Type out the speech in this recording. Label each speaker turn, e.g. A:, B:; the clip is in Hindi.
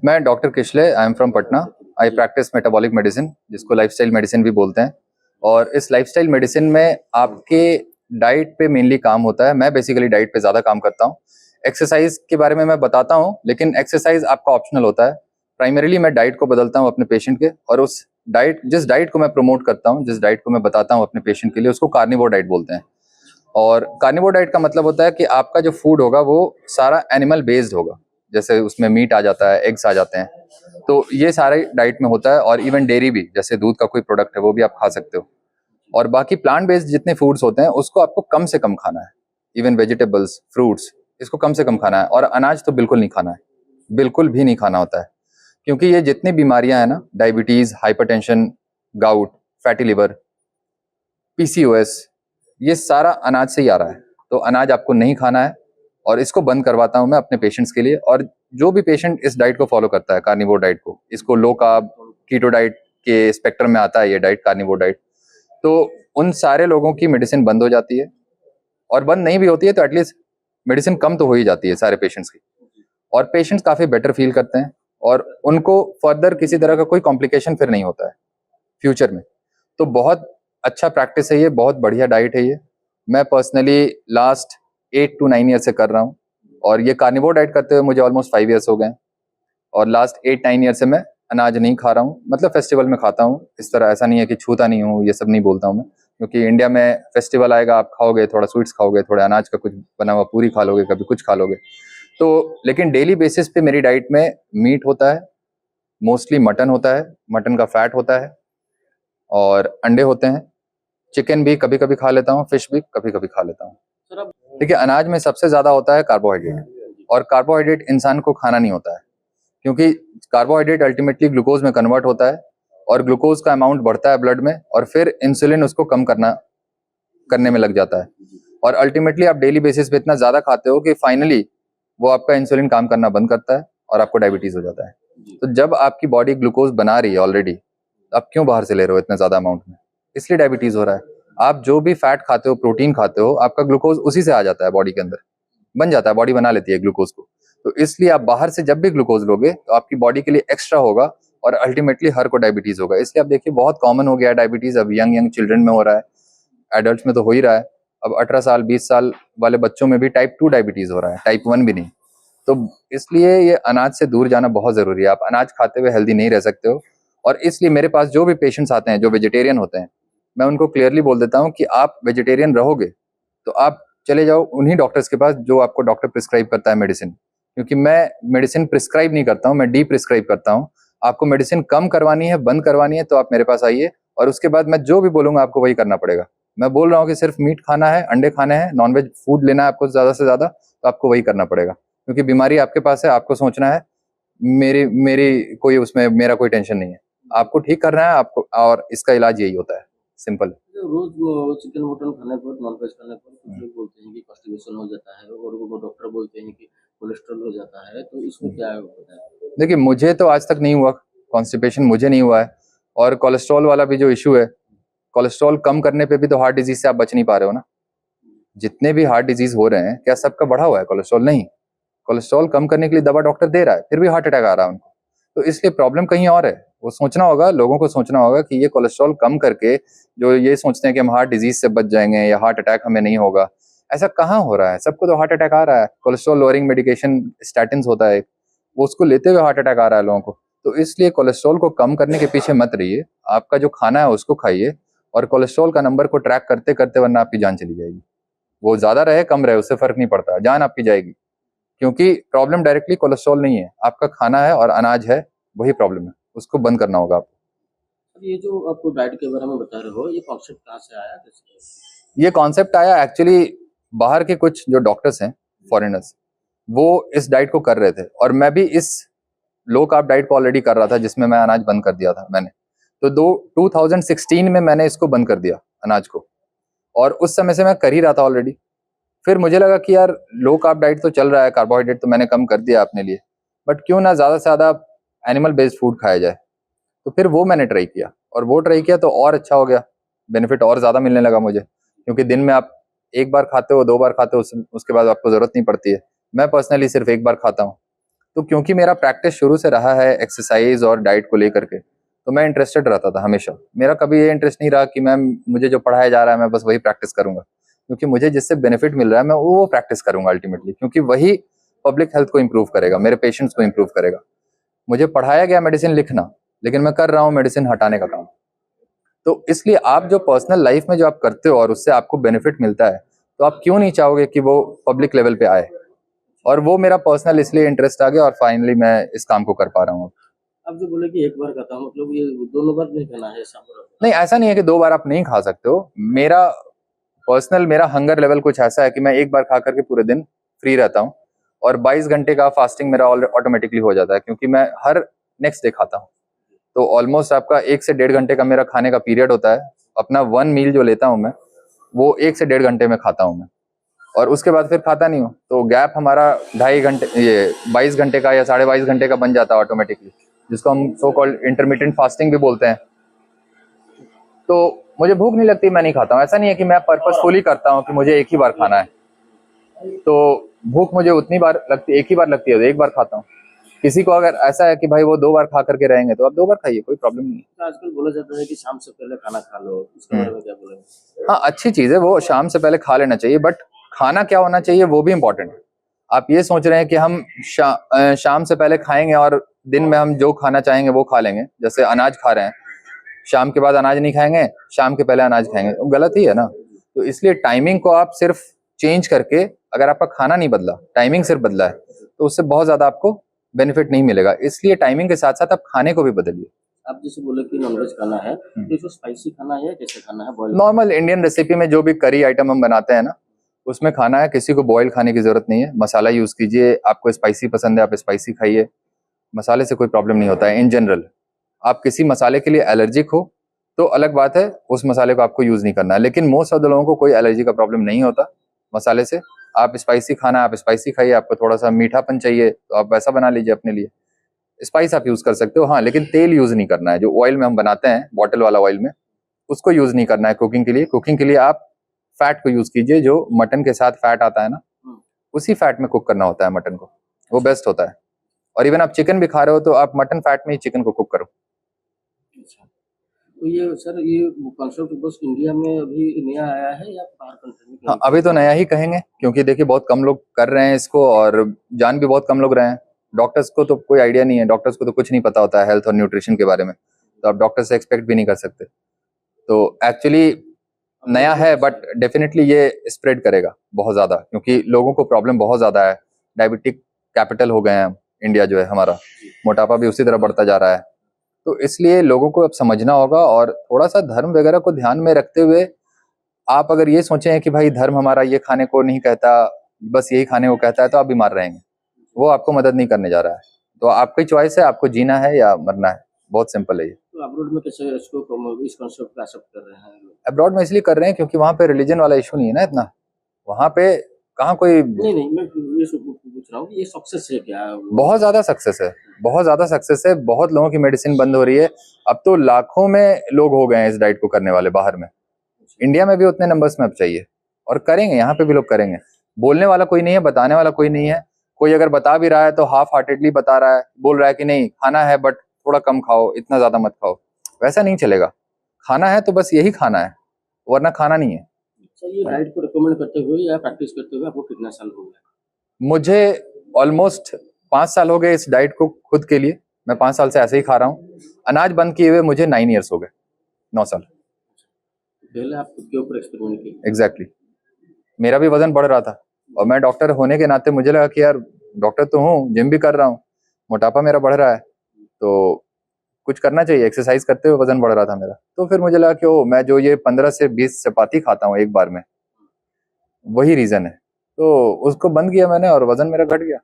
A: मैं doctor Kishlay, I am from Patna. I practice metabolic medicine, जिसको लाइफस्टाइल मेडिसिन भी बोलते हैं। और इस लाइफस्टाइल मेडिसिन में आपके डाइट पे मेनली काम होता है। मैं बेसिकली डाइट पे ज़्यादा काम करता हूँ। एक्सरसाइज के बारे में मैं बताता हूँ, लेकिन एक्सरसाइज आपका ऑप्शनल होता है। प्राइमरीली मैं डाइट को बदलता हूँ अपने पेशेंट के, और उस जिस डाइट को मैं प्रमोट करता हूँ, जिस डाइट को मैं बताता हूँ अपने पेशेंट के लिए, उसको कार्निवोर डाइट बोलते हैं। और कार्निवोर डाइट का मतलब होता है कि आपका जो फूड होगा वो सारा एनिमल बेस्ड होगा। जैसे उसमें मीट आ जाता है, एग्स आ जाते हैं, तो ये सारे डाइट में होता है। और इवन डेयरी भी, जैसे दूध का कोई प्रोडक्ट है वो भी आप खा सकते हो। और बाकी प्लांट बेस्ड जितने फूड्स होते हैं उसको आपको कम से कम खाना है। इवन वेजिटेबल्स, फ्रूट्स, इसको कम से कम खाना है। और अनाज तो बिल्कुल नहीं खाना है, बिल्कुल भी नहीं खाना होता है। क्योंकि ये जितनी बीमारियां हैं ना, diabetes, hypertension, gout, fatty liver, PCOS, ये सारा अनाज से ही आ रहा है। तो अनाज आपको नहीं खाना है, और इसको बंद करवाता हूं मैं अपने पेशेंट्स के लिए। और जो भी पेशेंट इस डाइट को फॉलो करता है, कार्निवोर डाइट को, इसको लो कार्ब कीटो डाइट के स्पेक्ट्रम में आता है ये डाइट, कार्निवोर डाइट, तो उन सारे लोगों की मेडिसिन बंद हो जाती है। और बंद नहीं भी होती है तो एटलीस्ट मेडिसिन कम तो हो ही जाती है सारे पेशेंट्स की। और पेशेंट्स काफी बेटर फील करते हैं, और उनको फर्दर किसी तरह का कोई कॉम्प्लिकेशन फिर नहीं होता है फ्यूचर में। तो बहुत अच्छा प्रैक्टिस है ये, बहुत बढ़िया डाइट है ये। मैं पर्सनली लास्ट 8 to 9 ईयर से कर रहा हूँ। और ये कार्निवोर डाइट करते हुए मुझे ऑलमोस्ट 5 ईयर्स हो गए हैं। और लास्ट 8-9 ईयर से मैं अनाज नहीं खा रहा हूँ। मतलब फेस्टिवल में खाता हूँ, इस तरह ऐसा नहीं है कि छूता नहीं हूँ, ये सब नहीं बोलता हूँ मैं। क्योंकि इंडिया में फेस्टिवल आएगा, आप खाओगे, थोड़ा स्वीट्स खाओगे, थोड़ा अनाज का कुछ बना हुआ पूरी खा लोगे, कभी कुछ खा लोगे। तो लेकिन डेली बेसिस पे मेरी डाइट में मीट होता है, मोस्टली मटन होता है, मटन का फैट होता है, और अंडे होते हैं। चिकन भी कभी कभी खा लेता हूँ, फिश भी कभी कभी खा लेता हूँ। देखिए, अनाज में सबसे ज्यादा होता है कार्बोहाइड्रेट, और कार्बोहाइड्रेट इंसान को खाना नहीं होता है। क्योंकि कार्बोहाइड्रेट अल्टीमेटली ग्लूकोज में कन्वर्ट होता है, और ग्लूकोज का अमाउंट बढ़ता है ब्लड में, और फिर इंसुलिन उसको कम करने में लग जाता है। और अल्टीमेटली आप डेली बेसिस पे इतना ज्यादा खाते हो कि फाइनली वो आपका इंसुलिन काम करना बंद करता है, और आपको डायबिटीज हो जाता है। तो जब आपकी बॉडी ग्लूकोज बना रही है ऑलरेडी, आप क्यों बाहर से ले रहे हो इतना ज्यादा अमाउंट में? इसलिए डायबिटीज हो रहा है। आप जो भी फैट खाते हो, प्रोटीन खाते हो, आपका ग्लूकोज उसी से आ जाता है बॉडी के अंदर, बन जाता है, बॉडी बना लेती है ग्लूकोज को। तो इसलिए आप बाहर से जब भी ग्लूकोज लोगे तो आपकी बॉडी के लिए एक्स्ट्रा होगा, और अल्टीमेटली हर को डायबिटीज होगा। इसलिए आप देखिए, बहुत कॉमन हो गया है डायबिटीज, अब यंग यंग चिल्ड्रन में हो रहा है, एडल्ट में तो हो ही रहा है। अब 18 साल 20 साल वाले बच्चों में भी टाइप 2 डायबिटीज हो रहा है, टाइप 1 भी नहीं। तो इसलिए ये अनाज से दूर जाना बहुत जरूरी है। आप अनाज खाते हुए हेल्दी नहीं रह सकते हो। और इसलिए मेरे पास जो भी पेशेंट्स आते हैं जो वेजिटेरियन होते हैं, मैं उनको क्लियरली बोल देता हूँ कि आप वेजिटेरियन रहोगे तो आप चले जाओ उन्हीं डॉक्टर्स के पास जो आपको डॉक्टर प्रिस्क्राइब करता है मेडिसिन। क्योंकि मैं मेडिसिन प्रिस्क्राइब नहीं करता हूँ, मैं डी प्रिस्क्राइब करता हूँ। आपको मेडिसिन कम करवानी है, बंद करवानी है, तो आप मेरे पास आइए, और उसके बाद मैं जो भी बोलूंगा आपको वही करना पड़ेगा। मैं बोल रहा हूँ कि सिर्फ मीट खाना है, अंडे खाने हैं, नॉनवेज फूड लेना है आपको ज्यादा से ज्यादा, तो आपको वही करना पड़ेगा। क्योंकि बीमारी आपके पास है, आपको सोचना है मेरी मेरी कोई उसमें मेरा कोई टेंशन नहीं है, आपको ठीक करना है आपको, और इसका इलाज यही होता है, सिंपल।
B: रोज चिकन मटन खाने पर, नॉनवेज खाने पर कुछ लोग बोलते हैं कि कॉन्स्टिपेशन हो जाता है, और वो डॉक्टर बोलते हैं कि कोलेस्ट्रॉल हो जाता है, तो इसमें क्या होता है?
A: देखिए, मुझे तो आज तक नहीं हुआ, कॉन्स्टिपेशन मुझे नहीं हुआ है। और कोलेस्ट्रॉल वाला भी जो इशू है, कोलेस्ट्रॉल कम करने पे भी तो हार्ट डिजीज से आप बच नहीं पा रहे हो ना। जितने भी हार्ट डिजीज हो रहे हैं, क्या सबका बढ़ा हुआ है कोलेस्ट्रॉल? नहीं। कोलेस्ट्रॉल कम करने के लिए दवा डॉक्टर दे रहा है, फिर भी हार्ट अटैक आ रहा है उनको। तो इसलिए प्रॉब्लम कहीं और है। वो सोचना होगा, लोगों को सोचना होगा कि ये कोलेस्ट्रॉल कम करके जो ये सोचते हैं कि हम हार्ट डिजीज से बच जाएंगे या हार्ट अटैक हमें नहीं होगा, ऐसा कहाँ हो रहा है? सबको तो हार्ट अटैक आ रहा है। कोलेस्ट्रॉल लोअरिंग मेडिकेशन स्टैटिन होता है, वो उसको लेते हुए हार्ट अटैक आ रहा है लोगों को। तो इसलिए कोलेस्ट्रॉल को कम करने के पीछे मत रहिए, आपका जो खाना है उसको खाइए, और कोलेस्ट्रॉल का नंबर को ट्रैक करते करते, वरना आपकी जान चली जाएगी। वो ज्यादा रहे कम रहे उससे फर्क नहीं पड़ता, जान आपकी जाएगी। क्योंकि प्रॉब्लम डायरेक्टली कोलेस्ट्रॉल नहीं है, आपका खाना है और अनाज है, वही प्रॉब्लम है। उसको बंद करना होगा आपको।
B: ये जो आपको डाइट के बारे में बता रहे हो, ये कॉन्सेप्ट कहाँ से आया, कैसे?
A: ये कॉन्सेप्ट आया एक्चुअली, बाहर के कुछ जो डॉक्टर्स हैं, फॉरेनर्स, वो इस डाइट को कर रहे थे, और मैं भी इस लो कार्ब डाइट को ऑलरेडी कर रहा था, जिसमें मैं अनाज बंद कर दिया था मैंने। तो 2016 में मैंने इसको बंद कर दिया, अनाज को। और उस समय से मैं कर ही रहा था ऑलरेडी। फिर मुझे लगा कि यार, लो कार्ब डाइट तो चल रहा है, कार्बोहाइड्रेट तो मैंने कम कर दिया अपने लिए, बट क्यों ना ज्यादा से ज्यादा एनिमल बेस्ड फूड खाया जाए। तो फिर वो मैंने ट्राई किया, और वो ट्राई किया तो और अच्छा हो गया, बेनिफिट और ज्यादा मिलने लगा मुझे। क्योंकि दिन में आप एक बार खाते हो, 2 बार खाते हो, उसके बाद आपको जरूरत नहीं पड़ती है। मैं पर्सनली सिर्फ एक बार खाता हूँ, तो क्योंकि मेरा प्रैक्टिस शुरू से रहा है एक्सरसाइज और डाइट को लेकर के, तो मैं इंटरेस्टेड रहता था हमेशा। मेरा कभी ये इंटरेस्ट नहीं रहा कि मैम मुझे जो पढ़ाया जा रहा है मैं बस वही प्रैक्टिस करूंगा, क्योंकि मुझे जिससे बेनिफिट मिल रहा है मैं वो प्रैक्टिस करूंगा अल्टीमेटली, क्योंकि वही पब्लिक हेल्थ को इंप्रूव करेगा, मेरे पेशेंट्स को इंप्रूव करेगा। मुझे पढ़ाया गया मेडिसिन लिखना, लेकिन मैं कर रहा हूँ मेडिसिन हटाने का काम। तो इसलिए आप जो पर्सनल लाइफ में जो आप करते हो और उससे आपको बेनिफिट मिलता है, तो आप क्यों नहीं चाहोगे कि वो पब्लिक लेवल पे आए। और वो मेरा पर्सनल इसलिए इंटरेस्ट आ गया और फाइनली मैं इस काम को कर पा रहा हूँ।
B: आप जो बोले कि एक बार खाता हूँ, मतलब ये दोनों बार नहीं खाना है शाम को?
A: नहीं, ऐसा नहीं है कि 2 बार आप नहीं खा सकते हो। मेरा हंगर लेवल कुछ ऐसा है कि मैं एक बार खा करके पूरे दिन फ्री रहता हूँ, और 22 घंटे का फास्टिंग मेरा ऑटोमेटिकली हो जाता है, क्योंकि मैं हर नेक्स्ट डे खाता हूँ। तो ऑलमोस्ट आपका 1 से 1.5 घंटे का मेरा खाने का पीरियड होता है। अपना 1 मील जो लेता हूँ मैं, वो 1 से 1.5 घंटे में खाता हूँ मैं, और उसके बाद फिर खाता नहीं हूँ। तो गैप हमारा 2.5 घंटे, ये 22 घंटे का या 22.5 घंटे का बन जाता है ऑटोमेटिकली, जिसको हम सो कॉल्ड इंटरमिटेंट फास्टिंग भी बोलते हैं। तो मुझे भूख नहीं लगती, मैं नहीं खाता हूँ। ऐसा नहीं है कि मैं पर्पसफुली करता हूँ कि मुझे एक ही बार खाना है। तो भूख मुझे उतनी बार लगती, एक ही बार लगती है तो एक बार खाता हूँ। किसी को अगर ऐसा है कि भाई वो 2 बार खा करके रहेंगे, तो आप 2 बार खाइए, कोई प्रॉब्लम नहीं है।
B: तो आजकल बोला जाता है कि शाम से पहले खाना खा लो, उसके बारे में क्या बोलेंगे?
A: हाँ, अच्छी चीज़ है वो, शाम से पहले खा लेना चाहिए, बट खाना क्या होना चाहिए वो भी इम्पोर्टेंट है। आप ये सोच रहे हैं कि हम शाम से पहले खाएंगे और दिन में हम जो खाना चाहेंगे वो खा लेंगे, जैसे अनाज खा रहे हैं, शाम के बाद अनाज नहीं खाएंगे, शाम के पहले अनाज खाएंगे, वो गलत ही है ना। तो इसलिए टाइमिंग को आप सिर्फ चेंज करके, अगर आपका खाना नहीं बदला, टाइमिंग सिर्फ बदला है, तो उससे बहुत ज़्यादा आपको बेनिफिट नहीं मिलेगा। इसलिए टाइमिंग के साथ साथ आप खाने को भी बदलिए।
B: आप जैसे बोले कि नॉनवेज खाना है, तो इसको स्पाइसी खाना है या कैसे खाना है? बॉयल?
A: नॉर्मल इंडियन रेसिपी में जो भी करी आइटम हम बनाते हैं ना, उसमें खाना है। किसी को बॉयल खाने की जरूरत नहीं है। मसाला यूज कीजिए, आपको स्पाइसी पसंद है आप स्पाइसी खाइए, मसाले से कोई प्रॉब्लम नहीं होता है इन जनरल। आप किसी मसाले के लिए एलर्जिक हो तो अलग बात है, उस मसाले को आपको यूज नहीं करना है, लेकिन मोस्ट ऑफ द लोगों को कोई एलर्जी का प्रॉब्लम नहीं होता मसाले से। आप स्पाइसी खाना, आप स्पाइसी खाइए। आपको थोड़ा सा मीठापन चाहिए तो आप वैसा बना लीजिए अपने लिए, स्पाइस आप यूज कर सकते हो। हाँ, लेकिन तेल यूज नहीं करना है। जो ऑयल में हम बनाते हैं, बॉटल वाला ऑयल में, उसको यूज नहीं करना है कुकिंग के लिए। कुकिंग के लिए आप फैट को यूज कीजिए, जो मटन के साथ फैट आता है ना, उसी फैट में कुक करना होता है मटन को, वो बेस्ट होता है। और इवन आप चिकन भी खा रहे हो तो आप मटन फैट में ही चिकन को कुक करो।
B: अच्छा। तो ये सर, ये कॉन्सेप्ट बस इंडिया में अभी नया आया है या बाहर कंट्री में
A: हाँ,
B: कहीं?
A: अभी तो नया ही कहेंगे, क्योंकि देखिए बहुत कम लोग कर रहे हैं इसको, और जान भी बहुत कम लोग रहे हैं। डॉक्टर्स को तो कोई आइडिया नहीं है, डॉक्टर्स को तो कुछ नहीं पता होता है हेल्थ और न्यूट्रिशन के बारे में, तो आप डॉक्टर से एक्सपेक्ट भी नहीं कर सकते। तो एक्चुअली नया है, बट डेफिनेटली ये स्प्रेड करेगा बहुत ज़्यादा, क्योंकि लोगों को प्रॉब्लम बहुत ज़्यादा है। डायबिटिक कैपिटल हो गए हैं हम, इंडिया जो है हमारा, मोटापा भी उसी तरह बढ़ता जा रहा है। तो इसलिए लोगों को अब समझना होगा, और थोड़ा सा धर्म वगैरह को ध्यान में रखते हुए आप अगर ये सोचें कि भाई धर्म हमारा ये खाने को नहीं कहता, बस यही खाने को कहता है, तो आप बीमार रहेंगे। वो आपको मदद नहीं करने जा रहा है। तो आपकी चॉइस है, आपको जीना है या मरना है, बहुत सिंपल है ये।
B: तो अब्रॉड में कैसे इसको इस कॉन्सेप्ट को एक्सेप्ट कर रहे हैं लोग?
A: अब्रॉड में इसलिए कर रहे हैं क्योंकि वहाँ पे रिलीजन वाला इशू नहीं है ना इतना। वहाँ पे कहाँ कोई,
B: नहीं नहीं, मैं ये पूछ रहा हूँ कि ये सक्सेस है क्या?
A: बहुत ज्यादा सक्सेस है, बहुत ज्यादा सक्सेस है। बहुत लोगों की मेडिसिन बंद हो रही है। अब तो लाखों में लोग हो गए हैं इस डाइट को करने वाले बाहर में। इंडिया में भी उतने नंबर्स में अब चाहिए, और करेंगे, यहाँ पे भी लोग करेंगे। बोलने वाला कोई नहीं है, बताने वाला कोई नहीं है। कोई अगर बता भी रहा है तो हाफ हार्टेडली बता रहा है, बोल रहा है कि नहीं खाना है बट थोड़ा कम खाओ, इतना ज्यादा मत खाओ। वैसा नहीं चलेगा। खाना है तो बस यही खाना है, वरना खाना नहीं है।
B: सर, ये डाइट को रिकमेंड करते हुए या प्रैक्टिस करते हुए आपको कितना साल हो गया?
A: मुझे ऑलमोस्ट 5 साल हो गए इस डाइट को खुद के लिए। मैं 5 साल से ऐसे ही खा रहा हूँ। अनाज बंद किए हुए मुझे 9 ईयर्स हो गए, 9 साल।
B: पहले आप खुद के ऊपर एक्सपेरिमेंट किए?
A: एग्जैक्टली। मेरा भी वजन बढ़ रहा था, और मैं डॉक्टर होने के नाते मुझे लगा कि यार डॉक्टर तो हूँ, जिम भी कर रहा हूँ, मोटापा मेरा बढ़ रहा है, तो कुछ करना चाहिए। एक्सरसाइज करते हुए वजन बढ़ रहा था मेरा। तो फिर मुझे लगा कि ओ, मैं जो ये 15 से 20 चपाती खाता हूँ एक बार में, वही रीजन है। तो उसको बंद किया मैंने और वजन मेरा घट गया।